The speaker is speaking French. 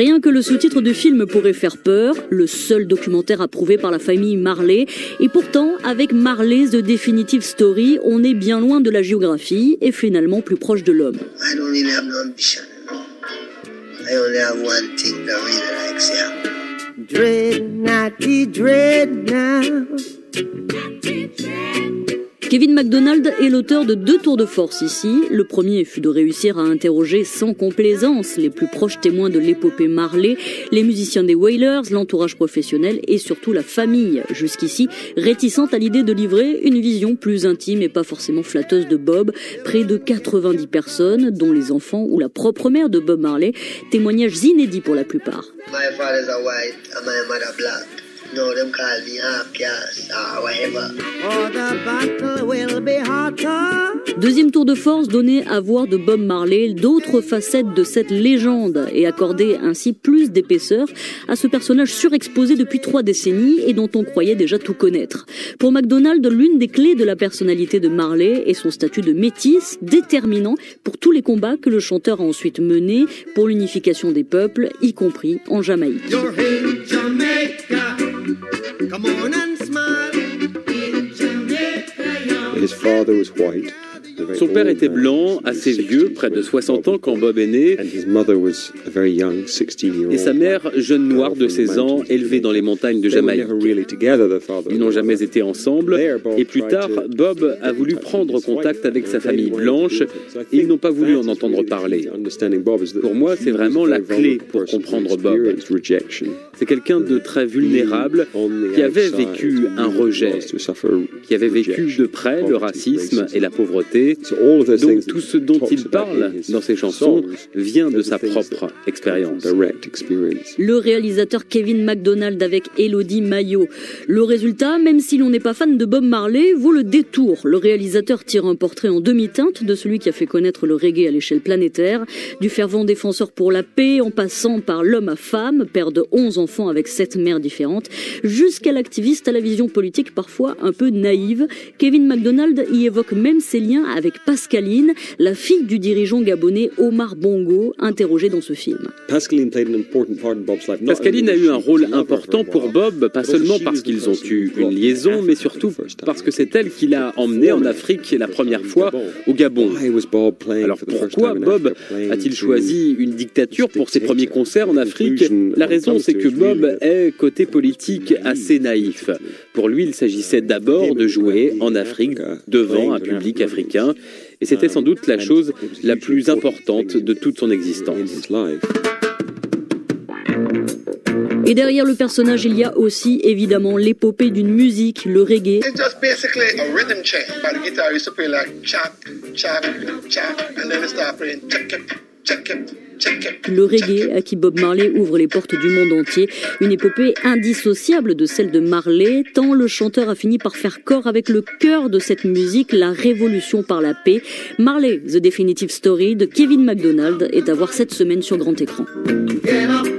Rien que le sous-titre du film pourrait faire peur, le seul documentaire approuvé par la famille Marley. Et pourtant, avec Marley The Definitive Story, on est bien loin de la géographie et finalement plus proche de l'homme. I don't really have no ambition, you know. I only have one thing that really likes you. Dread now. Kevin MacDonald est l'auteur de 2 tours de force ici. Le premier fut de réussir à interroger sans complaisance les plus proches témoins de l'épopée Marley, les musiciens des Wailers, l'entourage professionnel et surtout la famille, jusqu'ici réticente à l'idée de livrer une vision plus intime et pas forcément flatteuse de Bob. Près de 90 personnes, dont les enfants ou la propre mère de Bob Marley, témoignages inédits pour la plupart. My father's a white and my mother black. No, them call me half caste or whatever. Oh, the battle will be hotter. Deuxième tour de force donné à voir de Bob Marley d'autres facettes de cette légende et accorder ainsi plus d'épaisseur à ce personnage surexposé depuis 3 décennies et dont on croyait déjà tout connaître. Pour MacDonald, l'une des clés de la personnalité de Marley est son statut de métis, déterminant pour tous les combats que le chanteur a ensuite menés pour l'unification des peuples, y compris en Jamaïque. Come on and smile. In Jamaica, his father was white. Son père était blanc, assez vieux, près de 60 ans quand Bob est né, et sa mère, jeune noire de 16 ans, élevée dans les montagnes de Jamaïque. Ils n'ont jamais été ensemble, et plus tard, Bob a voulu prendre contact avec sa famille blanche, et ils n'ont pas voulu en entendre parler. Pour moi, c'est vraiment la clé pour comprendre Bob. C'est quelqu'un de très vulnérable, qui avait vécu un rejet, qui avait vécu de près le racisme et la pauvreté. Donc tout ce dont il parle dans ses chansons vient de sa propre expérience. Le réalisateur Kevin MacDonald avec Elodie Mayo. Le résultat, même si l'on n'est pas fan de Bob Marley, vaut le détour. Le réalisateur tire un portrait en demi-teinte de celui qui a fait connaître le reggae à l'échelle planétaire, du fervent défenseur pour la paix en passant par l'homme à femme, père de 11 enfants avec 7 mères différentes, jusqu'à l'activiste à la vision politique parfois un peu naïve. Kevin MacDonald y évoque même ses liens avec Pascaline, la fille du dirigeant gabonais Omar Bongo, interrogée dans ce film. Pascaline a eu un rôle important pour Bob, pas seulement parce qu'ils ont eu une liaison, mais surtout parce que c'est elle qui l'a emmené en Afrique la première fois au Gabon. Alors pourquoi Bob a-t-il choisi une dictature pour ses premiers concerts en Afrique? La raison, c'est que Bob est, côté politique, assez naïf. Pour lui, il s'agissait d'abord de jouer en Afrique devant un public africain, et c'était sans doute la chose la plus importante de toute son existence. Et derrière le personnage, il y a aussi évidemment l'épopée d'une musique, le reggae. it's just basically a rhythm check. But the guitar used to play like chop, chop, chop, and then it start playing check it, check it. Le reggae à qui Bob Marley ouvre les portes du monde entier, une épopée indissociable de celle de Marley, tant le chanteur a fini par faire corps avec le cœur de cette musique, la révolution par la paix. Marley, The Definitive Story de Kevin MacDonald est à voir cette semaine sur grand écran. Get up.